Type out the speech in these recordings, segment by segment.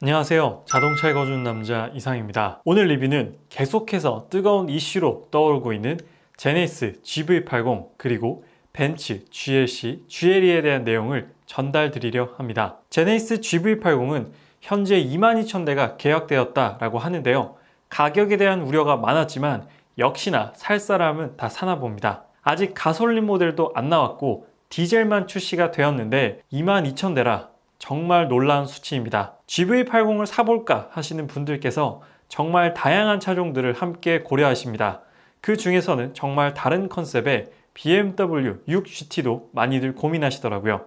안녕하세요. 자동차에 거주는 남자 이상입니다. 오늘 리뷰는 계속해서 뜨거운 이슈로 떠오르고 있는 제네시스 GV80 그리고 벤츠 GLC, GLE에 대한 내용을 전달드리려 합니다. 제네시스 GV80은 현재 22,000대가 계약되었다라고 하는데요. 가격에 대한 우려가 많았지만 역시나 살 사람은 다 사나 봅니다. 아직 가솔린 모델도 안 나왔고 디젤만 출시가 되었는데 22,000대라 정말 놀라운 수치입니다. GV80을 사볼까 하시는 분들께서 정말 다양한 차종들을 함께 고려하십니다. 그 중에서는 정말 다른 컨셉의 BMW 6GT도 많이들 고민하시더라고요.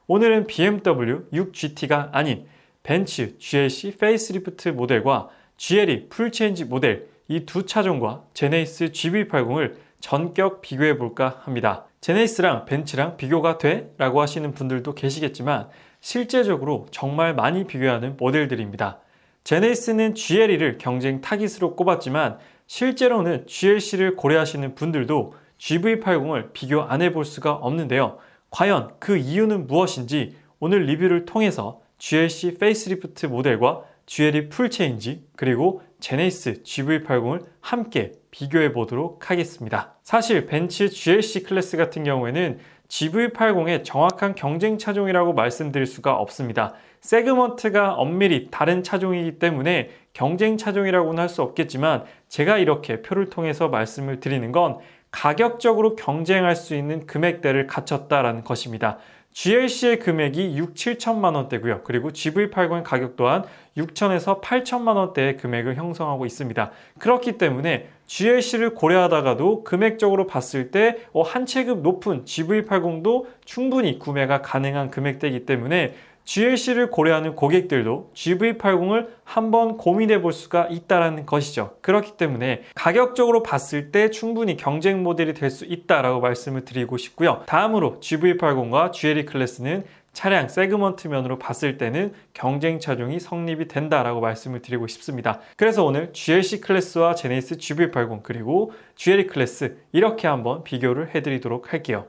오늘은 BMW 6GT가 아닌 벤츠 GLC 페이스리프트 모델과 GLE 풀체인지 모델 이 두 차종과 제네시스 GV80을 전격 비교해 볼까 합니다. 제네시스랑 벤츠랑 비교가 돼? 라고 하시는 분들도 계시겠지만 실제적으로 정말 많이 비교하는 모델들입니다. 제네시스는 GLE를 경쟁 타깃으로 꼽았지만 실제로는 GLC를 고려하시는 분들도 GV80을 비교 안 해볼 수가 없는데요. 과연 그 이유는 무엇인지 오늘 리뷰를 통해서 GLC 페이스리프트 모델과 GLE 풀체인지 그리고 제네시스 GV80을 함께 비교해 보도록 하겠습니다. 사실 벤츠 GLC 클래스 같은 경우에는 GV80의 정확한 경쟁 차종이라고 말씀드릴 수가 없습니다. 세그먼트가 엄밀히 다른 차종이기 때문에 경쟁 차종이라고는 할 수 없겠지만 제가 이렇게 표를 통해서 말씀을 드리는 건 가격적으로 경쟁할 수 있는 금액대를 갖췄다라는 것입니다. GLC의 금액이 6, 7천만 원대고요. 그리고 GV80의 가격 또한 6천에서 8천만 원대의 금액을 형성하고 있습니다. 그렇기 때문에 GLC를 고려하다가도 금액적으로 봤을 때 한 체급 높은 GV80도 충분히 구매가 가능한 금액대이기 때문에 GLC를 고려하는 고객들도 GV80을 한번 고민해 볼 수가 있다는 것이죠. 그렇기 때문에 가격적으로 봤을 때 충분히 경쟁 모델이 될 수 있다라고 말씀을 드리고 싶고요. 다음으로 GV80과 GLE 클래스는 차량 세그먼트 면으로 봤을 때는 경쟁 차종이 성립이 된다라고 말씀을 드리고 싶습니다. 그래서 오늘 GLC 클래스와 제네시스 GV80 그리고 GLE 클래스 이렇게 한번 비교를 해드리도록 할게요.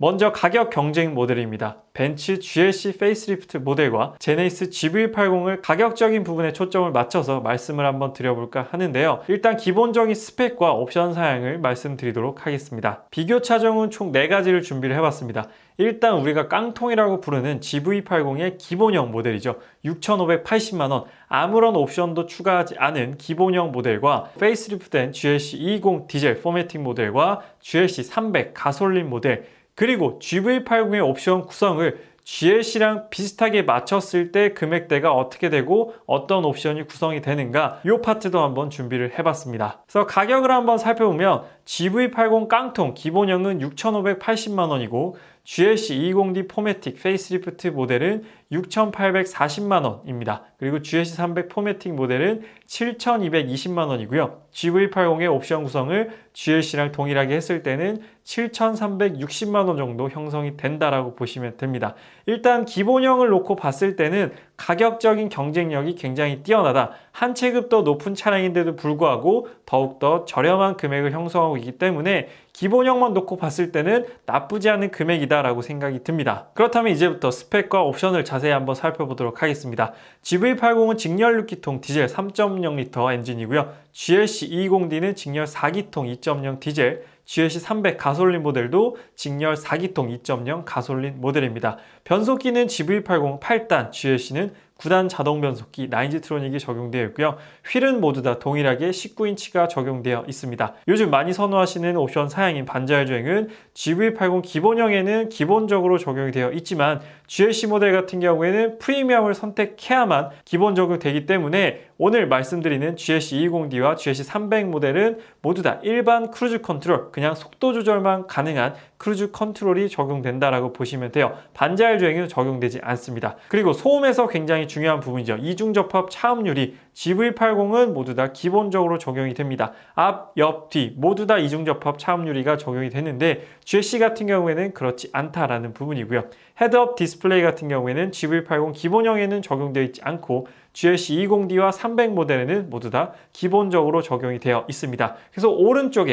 먼저 가격 경쟁 모델입니다. 벤츠 GLC 페이스리프트 모델과 제네시스 GV80을 가격적인 부분에 초점을 맞춰서 말씀을 한번 드려볼까 하는데요. 일단 기본적인 스펙과 옵션 사양을 말씀드리도록 하겠습니다. 비교 차종은 총 4가지를 준비를 해봤습니다. 일단 우리가 깡통이라고 부르는 GV80의 기본형 모델이죠. 6,580만원, 아무런 옵션도 추가하지 않은 기본형 모델과 페이스리프트된 GLC 220 디젤 포매틱 모델과 GLC 300 가솔린 모델 그리고 GV80의 옵션 구성을 GLC랑 비슷하게 맞췄을 때 금액대가 어떻게 되고 어떤 옵션이 구성이 되는가 이 파트도 한번 준비를 해봤습니다. 그래서 가격을 한번 살펴보면 GV80 깡통 기본형은 6,580만원이고 GLC 220D 포매틱 페이스리프트 모델은 6,840만원입니다. 그리고 GLC 300 포매틱 모델은 7,220만원이고요. GV80의 옵션 구성을 GLC랑 동일하게 했을 때는 7,360만원 정도 형성이 된다라고 보시면 됩니다. 일단 기본형을 놓고 봤을 때는 가격적인 경쟁력이 굉장히 뛰어나다. 한 체급 더 높은 차량인데도 불구하고 더욱더 저렴한 금액을 형성하고 있기 때문에 기본형만 놓고 봤을 때는 나쁘지 않은 금액이다라고 생각이 듭니다. 그렇다면 이제부터 스펙과 옵션을 자세히 한번 살펴보도록 하겠습니다. GV80은 직렬 6기통 디젤 3.0L 엔진이고요. GLC 220D는 직렬 4기통 2.0 디젤, GLC 300 가솔린 모델도 직렬 4기통 2.0 가솔린 모델입니다. 변속기는 GV80 8단, GLC는 9단 자동 변속기 나인지트로닉이 적용되어 있고요. 휠은 모두 다 동일하게 19인치가 적용되어 있습니다. 요즘 많이 선호하시는 옵션 사양인 반자율 주행은 GV80 기본형에는 기본적으로 적용이 되어 있지만 GLC 모델 같은 경우에는 프리미엄을 선택해야만 기본 적용되기 때문에 오늘 말씀드리는 GLC 220D와 GLC 300 모델은 모두 다 일반 크루즈 컨트롤, 그냥 속도 조절만 가능한 크루즈 컨트롤이 적용된다라고 보시면 돼요. 반자율 주행은 적용되지 않습니다. 그리고 소음에서 굉장히 중요한 부분이죠. 이중접합 차음유리 GV80은 모두 다 기본적으로 적용이 됩니다. 앞, 옆, 뒤 모두 다 이중접합 차음유리가 적용이 되는데 GLC 같은 경우에는 그렇지 않다라는 부분이고요. 헤드업 디스플레이 같은 경우에는 GV80 기본형에는 적용되어 있지 않고 GLC 220D와 300 모델에는 모두 다 기본적으로 적용이 되어 있습니다. 그래서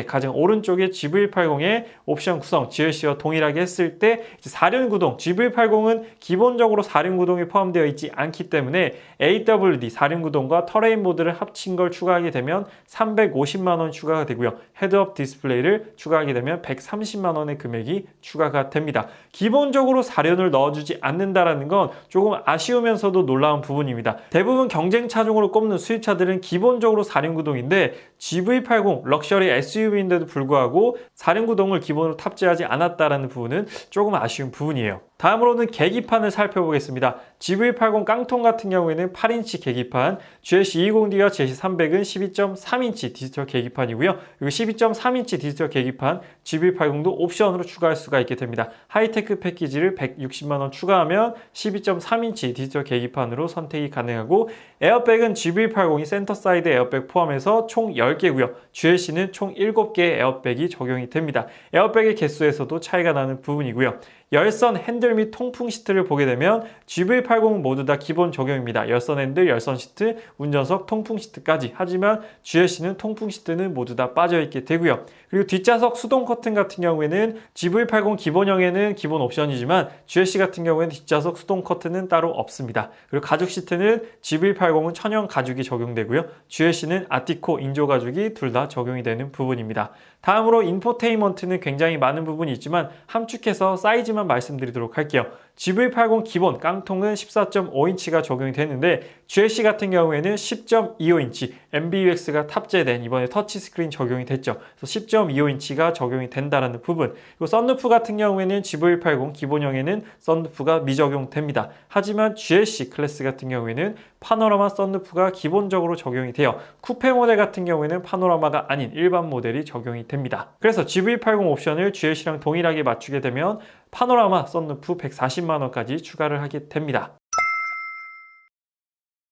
가장 오른쪽에 GV80의 옵션 구성 GLC와 동일하게 했을 때 4륜 구동, GV80은 기본적으로 4륜 구동이 포함되어 있지 않기 때문에 AWD 4륜 구동과 터레인 모드를 합친 걸 추가하게 되면 350만 원 추가가 되고요. 헤드업 디스플레이를 추가하게 되면 130만 원의 금액이 추가가 됩니다. 기본적으로 4륜을 넣어주지 않는다라는 건 조금 아쉬우면서도 놀라운 부분입니다. 대부분 경쟁 차종으로 꼽는 수입차들은 기본적으로 4륜 구동인데 GV80 럭셔리 SUV인데도 불구하고 4륜 구동을 기본으로 탑재하지 않았다라는 부분은 조금 아쉬운 부분이에요. 다음으로는 계기판을 살펴보겠습니다. GV80 깡통 같은 경우에는 8인치 계기판, GLC 220D와 GLC 300은 12.3인치 디지털 계기판이고요. 그리고 12.3인치 디지털 계기판 GV80도 옵션으로 추가할 수가 있게 됩니다. 하이테크 패키지를 160만 원 추가하면 12.3인치 디지털 계기판으로 선택이 가능하고 에어백은 GV80이 센터 사이드 에어백 포함해서 총 10개고요. GLC는 총 7개의 에어백이 적용이 됩니다. 에어백의 개수에서도 차이가 나는 부분이고요. 열선 핸들 및 통풍 시트를 보게 되면 GV80은 모두 다 기본 적용입니다. 열선 핸들, 열선 시트, 운전석, 통풍 시트까지. 하지만 GLC는 통풍 시트는 모두 다 빠져있게 되고요. 그리고 뒷좌석 수동 커튼 같은 경우에는 GV80 기본형에는 기본 옵션이지만 GLC 같은 경우에는 뒷좌석 수동 커튼은 따로 없습니다. 그리고 가죽 시트는 GV80은 천연 가죽이 적용되고요. GLC는 아티코 인조 가죽이 둘 다 적용이 되는 부분입니다. 다음으로 인포테인먼트는 굉장히 많은 부분이 있지만 함축해서 사이즈만 말씀드리도록 할게요. GV80 기본 깡통은 14.5인치가 적용이 되는데 GLC 같은 경우에는 10.25인치 MBUX가 탑재된 이번에 터치스크린 적용이 됐죠. 그래서 10.25인치가 적용이 된다는 부분. 그리고 썬루프 같은 경우에는 GV80 기본형에는 썬루프가 미적용됩니다. 하지만 GLC 클래스 같은 경우에는 파노라마 썬루프가 기본적으로 적용이 돼요. 쿠페 모델 같은 경우에는 파노라마가 아닌 일반 모델이 적용이 됩니다. 그래서 GV80 옵션을 GLC랑 동일하게 맞추게 되면 파노라마 썬루프 140만 원까지 추가를 하게 됩니다.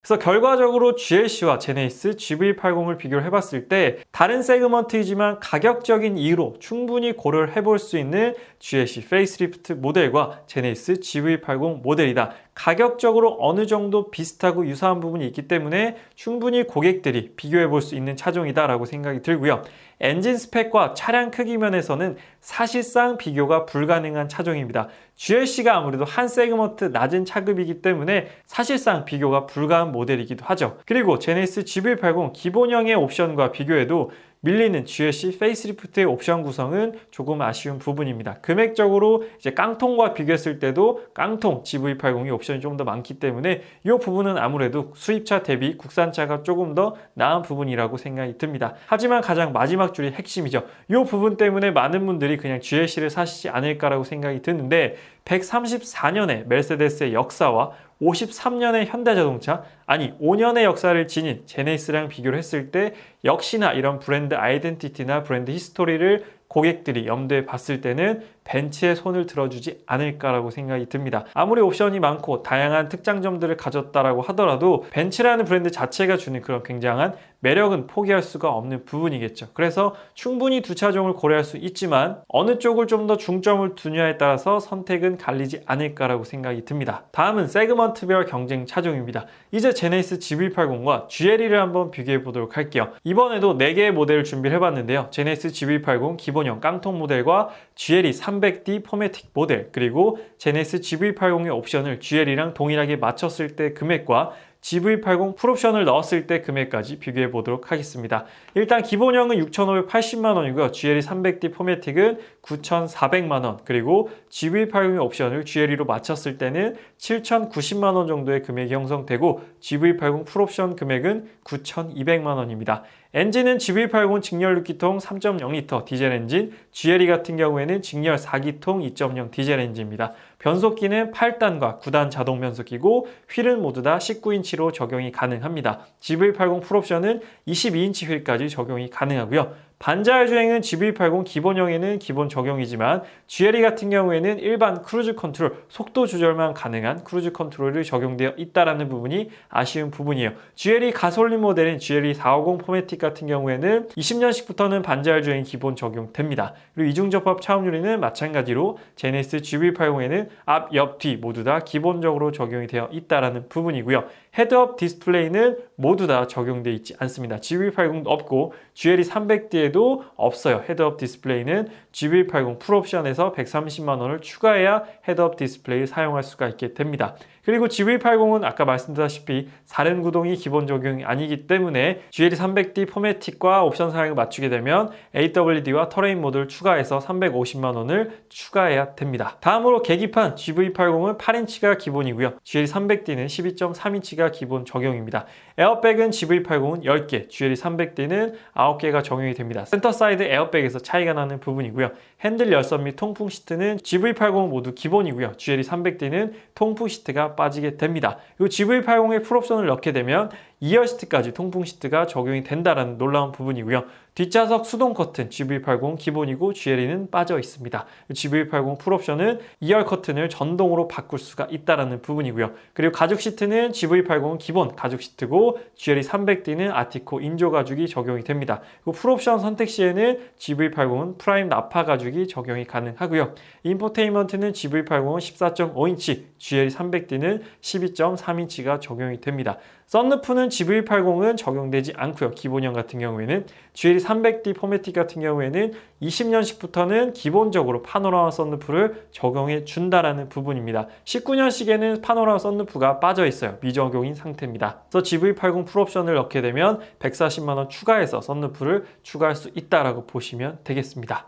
그래서 결과적으로 GLC와 제네시스 GV80을 비교를 해봤을 때 다른 세그먼트이지만 가격적인 이유로 충분히 고려를 해볼 수 있는 GLC 페이스리프트 모델과 제네시스 GV80 모델이다. 가격적으로 어느 정도 비슷하고 유사한 부분이 있기 때문에 충분히 고객들이 비교해 볼 수 있는 차종이다 라고 생각이 들고요. 엔진 스펙과 차량 크기 면에서는 사실상 비교가 불가능한 차종입니다. GLC가 아무래도 한 세그먼트 낮은 차급이기 때문에 사실상 비교가 불가한 모델이기도 하죠. 그리고 제네시스 GV80 기본형의 옵션과 비교해도 밀리는 GLC 페이스리프트의 옵션 구성은 조금 아쉬운 부분입니다. 금액적으로 이제 깡통과 비교했을 때도 깡통 GV80이 옵션이 좀 더 많기 때문에 이 부분은 아무래도 수입차 대비 국산차가 조금 더 나은 부분이라고 생각이 듭니다. 하지만 가장 마지막 줄이 핵심이죠. 이 부분 때문에 많은 분들이 그냥 GLC를 사시지 않을까라고 생각이 드는데 134년의 메르세데스의 역사와 53년의 현대자동차, 아니 5년의 역사를 지닌 제네시스랑 비교를 했을 때 역시나 이런 브랜드 아이덴티티나 브랜드 히스토리를 고객들이 염두에 봤을 때는 벤츠에 손을 들어주지 않을까라고 생각이 듭니다. 아무리 옵션이 많고 다양한 특장점들을 가졌다라고 하더라도 벤츠라는 브랜드 자체가 주는 그런 굉장한 매력은 포기할 수가 없는 부분이겠죠. 그래서 충분히 두 차종을 고려할 수 있지만 어느 쪽을 좀 더 중점을 두냐에 따라서 선택은 갈리지 않을까라고 생각이 듭니다. 다음은 세그먼트별 경쟁 차종입니다. 이제 제네시스 GV80과 GLE를 한번 비교해 보도록 할게요. 이번에도 4개의 모델을 준비를 해봤는데요. 제네시스 GV80 기본형 깡통 모델과 GLE 300D 포매틱 모델, 그리고 제네시스 GV80의 옵션을 GLE랑 동일하게 맞췄을 때 금액과 GV80 풀옵션을 넣었을 때 금액까지 비교해 보도록 하겠습니다. 일단 기본형은 6,580만 원이고요. GLE 300D 포매틱은 9,400만 원, 그리고 GV80의 옵션을 GLE로 맞췄을 때는 7,090만 원 정도의 금액이 형성되고 GV80 풀옵션 금액은 9,200만 원입니다. 엔진은 GV80 직렬 6기통 3.0L 디젤 엔진, GLE 같은 경우에는 직렬 4기통 2.0 디젤 엔진입니다. 변속기는 8단과 9단 자동 변속기고 휠은 모두 다 19인치로 적용이 가능합니다. GV80 풀옵션은 22인치 휠까지 적용이 가능하고요. 반자율 주행은 GV80 기본형에는 기본 적용이지만 GLE 같은 경우에는 일반 크루즈 컨트롤, 속도 조절만 가능한 크루즈 컨트롤이 적용되어 있다는 부분이 아쉬운 부분이에요. GLE 가솔린 모델인 GLE 450 포매틱 같은 경우에는 20년식부터는 반자율 주행이 기본 적용됩니다. 그리고 이중접합 차음 유리는 마찬가지로 제네시스 GV80에는 앞, 옆, 뒤 모두 다 기본적으로 적용이 되어 있다는 부분이고요. 헤드업 디스플레이는 모두 다 적용되어 있지 않습니다. GV80도 없고 GLE 300D에도 없어요. 헤드업 디스플레이는 GV80 풀옵션에서 130만 원을 추가해야 헤드업 디스플레이를 사용할 수가 있게 됩니다. 그리고 GV80은 아까 말씀드렸다시피 사륜 구동이 기본 적용이 아니기 때문에 GLE 300D 포매틱과 옵션 사양을 맞추게 되면 AWD와 터레인 모드를 추가해서 350만 원을 추가해야 됩니다. 다음으로 계기판 GV80은 8인치가 기본이고요. GLE 300D는 12.3인치가 기본 적용입니다. 에어백은 GV80은 10개, GLE 300D는 9개가 적용이 됩니다. 센터 사이드 에어백에서 차이가 나는 부분이고요. 핸들 열선 및 통풍 시트는 GV80 모두 기본이고요. GLE 300D는 통풍 시트가 빠지게 됩니다. 그리고 GV80에 풀옵션을 넣게 되면 2열 시트까지 통풍 시트가 적용이 된다는 놀라운 부분이고요. 뒷좌석 수동 커튼 GV80 기본이고 GLE는 빠져 있습니다. GV80 풀옵션은 2열 커튼을 전동으로 바꿀 수가 있다는 부분이고요. 그리고 가죽 시트는 GV80은 기본 가죽 시트고 GLE 300D는 아티코 인조 가죽이 적용이 됩니다. 그리고 풀옵션 선택 시에는 GV80은 프라임 나파 가죽이 적용이 가능하고요. 인포테인먼트는 GV80은 14.5인치, GLE 300D는 12.3인치가 적용이 됩니다. 썬루프는 GV80은 적용되지 않고요. 기본형 같은 경우에는 GLE 300D 포매틱 같은 경우에는 20년식부터는 기본적으로 파노라마 썬루프를 적용해 준다라는 부분입니다. 19년식에는 파노라마 썬루프가 빠져 있어요. 미적용인 상태입니다. 그래서 GV80 풀옵션을 넣게 되면 140만 원 추가해서 썬루프를 추가할 수 있다라고 보시면 되겠습니다.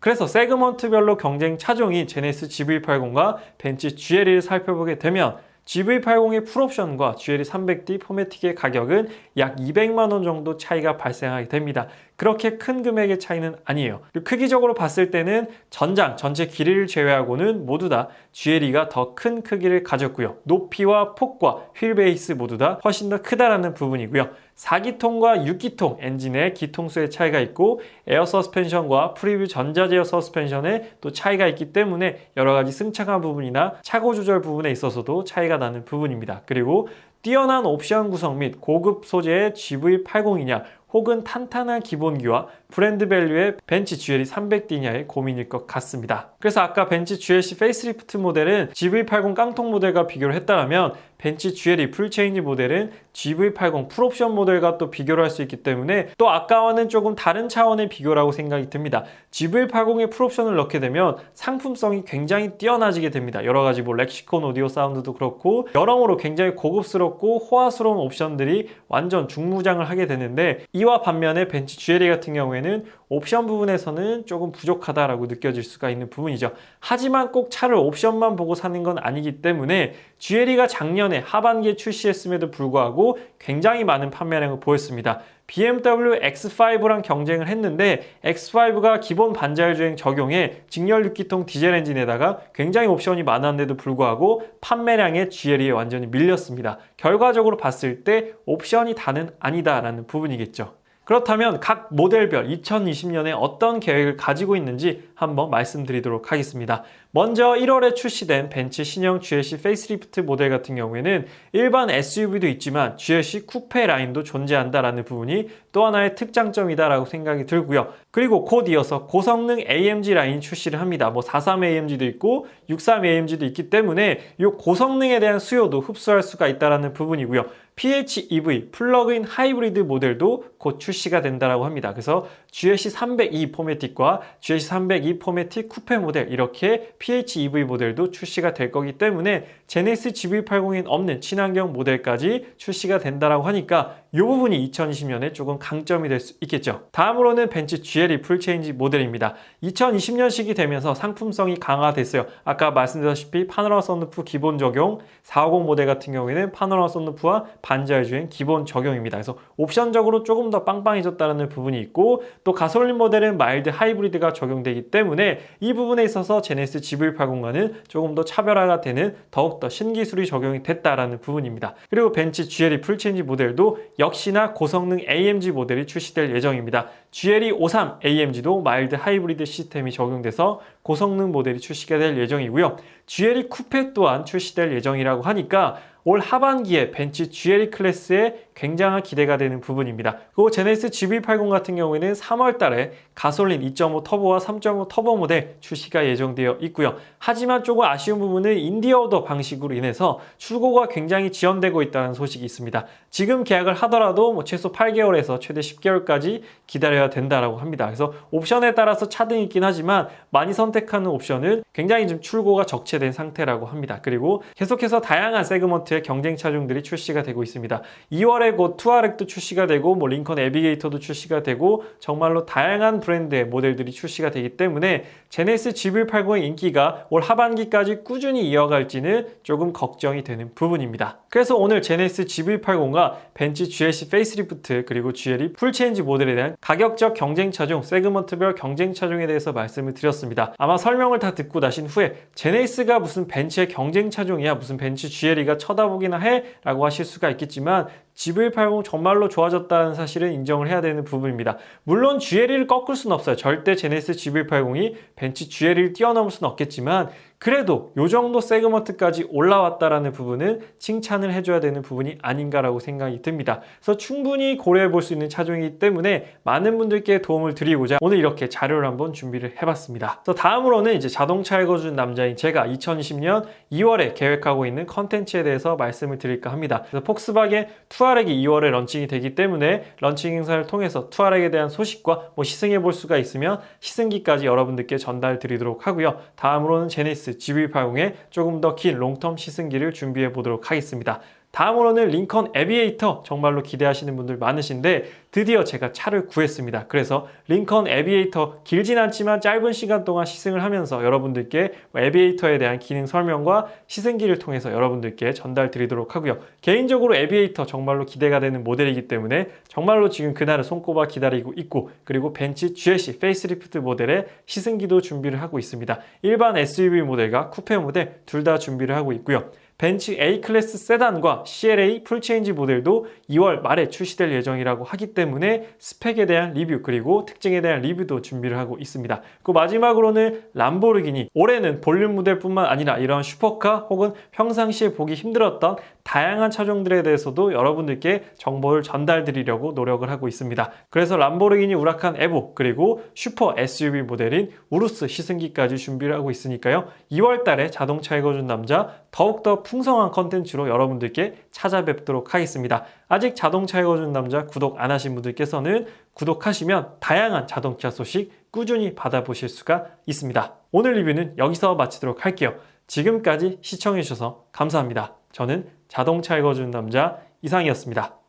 그래서 세그먼트별로 경쟁 차종인 제네시스 GV80과 벤츠 GLE를 살펴보게 되면 GV80의 풀옵션과 GLE 300D 포매틱의 가격은 약 200만 원 정도 차이가 발생하게 됩니다. 그렇게 큰 금액의 차이는 아니에요. 크기적으로 봤을 때는 전장 전체 길이를 제외하고는 모두 다 GLE가 더 큰 크기를 가졌고요. 높이와 폭과 휠 베이스 모두 다 훨씬 더 크다라는 부분이고요. 4기통과 6기통 엔진의 기통수의 차이가 있고 에어 서스펜션과 프리뷰 전자제어 서스펜션에 또 차이가 있기 때문에 여러 가지 승차감 부분이나 차고 조절 부분에 있어서도 차이가 나는 부분입니다. 그리고 뛰어난 옵션 구성 및 고급 소재의 GV80이냐 혹은 탄탄한 기본기와 브랜드 밸류의 벤츠 GLE 300D냐의 고민일 것 같습니다. 그래서 아까 벤츠 GLC 페이스리프트 모델은 GV80 깡통 모델과 비교를 했다면 벤츠 GLE 풀체인지 모델은 GV80 풀옵션 모델과 또 비교를 할 수 있기 때문에 또 아까와는 조금 다른 차원의 비교라고 생각이 듭니다. GV80에 풀옵션을 넣게 되면 상품성이 굉장히 뛰어나지게 됩니다. 여러 가지 렉시콘 오디오 사운드도 그렇고 여러모로 굉장히 고급스럽고 호화스러운 옵션들이 완전 중무장을 하게 되는데 이와 반면에 벤츠 GLE 같은 경우에는 옵션 부분에서는 조금 부족하다라고 느껴질 수가 있는 부분이죠. 하지만 꼭 차를 옵션만 보고 사는 건 아니기 때문에 GLE가 작년에 하반기에 출시했음에도 불구하고 굉장히 많은 판매량을 보였습니다. BMW X5랑 경쟁을 했는데 X5가 기본 반자율 주행 적용에 직렬 6기통 디젤 엔진에다가 굉장히 옵션이 많았는데도 불구하고 판매량에 GLE에 완전히 밀렸습니다. 결과적으로 봤을 때 옵션이 다는 아니다라는 부분이겠죠. 그렇다면 각 모델별 2020년에 어떤 계획을 가지고 있는지 한번 말씀드리도록 하겠습니다. 먼저 1월에 출시된 벤츠 신형 GLC 페이스리프트 모델 같은 경우에는 일반 SUV도 있지만 GLC 쿠페 라인도 존재한다라는 부분이 또 하나의 특장점이다라고 생각이 들고요. 그리고 곧 이어서 고성능 AMG 라인 출시를 합니다. 43 AMG도 있고 63 AMG도 있기 때문에 이 고성능에 대한 수요도 흡수할 수가 있다라는 부분이고요. PHEV 플러그인 하이브리드 모델도 곧 출시가 된다라고 합니다. 그래서 GLC 302 포매틱과 GLC 302 포매틱 쿠페 모델 이렇게 PHEV 모델도 출시가 될 거기 때문에 제네시스 GV80엔 없는 친환경 모델까지 출시가 된다라고 하니까 이 부분이 2020년에 조금 강점이 될 수 있겠죠. 다음으로는 벤츠 GLE 풀체인지 모델입니다. 2020년식이 되면서 상품성이 강화됐어요. 아까 말씀드렸다시피 파노라마 썬루프 기본 적용, 450 모델 같은 경우에는 파노라마 썬루프와 반자율 주행 기본 적용입니다. 그래서 옵션적으로 조금 더 빵빵해졌다는 부분이 있고 또 가솔린 모델은 마일드 하이브리드가 적용되기 때문에 이 부분에 있어서 제네시스 GV80과는 조금 더 차별화가 되는 더욱더 신기술이 적용이 됐다라는 부분입니다. 그리고 벤츠 GLE 풀체인지 모델도 역시나 고성능 AMG 모델이 출시될 예정입니다. GLE 53 AMG도 마일드 하이브리드 시스템이 적용돼서 고성능 모델이 출시가 될 예정이고요. GLE 쿠페 또한 출시될 예정이라고 하니까 올 하반기에 벤츠 GLE 클래스에 굉장한 기대가 되는 부분입니다. 그리고 제네시스 GV80 같은 경우에는 3월 달에 가솔린 2.5 터보와 3.5 터보 모델 출시가 예정되어 있고요. 하지만 조금 아쉬운 부분은 인디오더 방식으로 인해서 출고가 굉장히 지연되고 있다는 소식이 있습니다. 지금 계약을 하더라도 최소 8개월에서 최대 10개월까지 기다려야 된다라고 합니다. 그래서 옵션에 따라서 차등이 있긴 하지만 많이 선택하는 옵션은 굉장히 좀 출고가 적체된 상태라고 합니다. 그리고 계속해서 다양한 세그먼트의 경쟁 차종들이 출시가 되고 있습니다. 2월에 곧 투아렉도 출시가 되고 링컨 내비게이터도 출시가 되고 정말로 다양한 브랜드의 모델들이 출시가 되기 때문에 제네시스 GV80의 인기가 올 하반기까지 꾸준히 이어갈지는 조금 걱정이 되는 부분입니다. 그래서 오늘 제네시스 GV80과 벤츠 GLC 페이스리프트 그리고 GLE 풀체인지 모델에 대한 가격적 경쟁 차종, 세그먼트별 경쟁 차종에 대해서 말씀을 드렸습니다. 아마 설명을 다 듣고 나신 후에 제네시스가 무슨 벤츠의 경쟁 차종이야, 무슨 벤츠 GLE가 쳐다보기나 해? 라고 하실 수가 있겠지만 GV80 정말로 좋아졌다는 사실은 인정을 해야 되는 부분입니다. 물론 GLE를 꺾을 수는 없어요. 절대 제네시스 GV80이 벤츠 GLE를 뛰어넘을 수는 없겠지만 그래도 이 정도 세그먼트까지 올라왔다라는 부분은 칭찬을 해줘야 되는 부분이 아닌가라고 생각이 듭니다. 그래서 충분히 고려해 볼 수 있는 차종이기 때문에 많은 분들께 도움을 드리고자 오늘 이렇게 자료를 한번 준비를 해봤습니다. 그래서 다음으로는 이제 자동차 읽어주는 남자인 제가 2020년 2월에 계획하고 있는 컨텐츠에 대해서 말씀을 드릴까 합니다. 그래서 폭스바겐 투아렉이 2월에 런칭이 되기 때문에 런칭 행사를 통해서 투아렉에 대한 소식과 시승해 볼 수가 있으면 시승기까지 여러분들께 전달 드리도록 하고요. 다음으로는 제네시스 GV80의 조금 더 긴 롱텀 시승기를 준비해 보도록 하겠습니다. 다음으로는 링컨 에비에이터 정말로 기대하시는 분들 많으신데 드디어 제가 차를 구했습니다. 그래서 링컨 에비에이터 길진 않지만 짧은 시간 동안 시승을 하면서 여러분들께 에비에이터에 대한 기능 설명과 시승기를 통해서 여러분들께 전달 드리도록 하고요. 개인적으로 에비에이터 정말로 기대가 되는 모델이기 때문에 정말로 지금 그날을 손꼽아 기다리고 있고 그리고 벤츠 GLC 페이스리프트 모델의 시승기도 준비를 하고 있습니다. 일반 SUV 모델과 쿠페 모델 둘 다 준비를 하고 있고요. 벤츠 A클래스 세단과 CLA 풀체인지 모델도 2월 말에 출시될 예정이라고 하기 때문에 스펙에 대한 리뷰 그리고 특징에 대한 리뷰도 준비를 하고 있습니다. 그 마지막으로는 람보르기니 올해는 볼륨 모델뿐만 아니라 이런 슈퍼카 혹은 평상시에 보기 힘들었던 다양한 차종들에 대해서도 여러분들께 정보를 전달드리려고 노력을 하고 있습니다. 그래서 람보르기니 우라칸 에보 그리고 슈퍼 SUV 모델인 우루스 시승기까지 준비를 하고 있으니까요. 2월 달에 자동차 읽어준 남자 더욱더 풍성한 컨텐츠로 여러분들께 찾아뵙도록 하겠습니다. 아직 자동차 읽어준 남자 구독 안 하신 분들께서는 구독하시면 다양한 자동차 소식 꾸준히 받아보실 수가 있습니다. 오늘 리뷰는 여기서 마치도록 할게요. 지금까지 시청해주셔서 감사합니다. 저는 자동차 읽어주는 남자 이상이었습니다.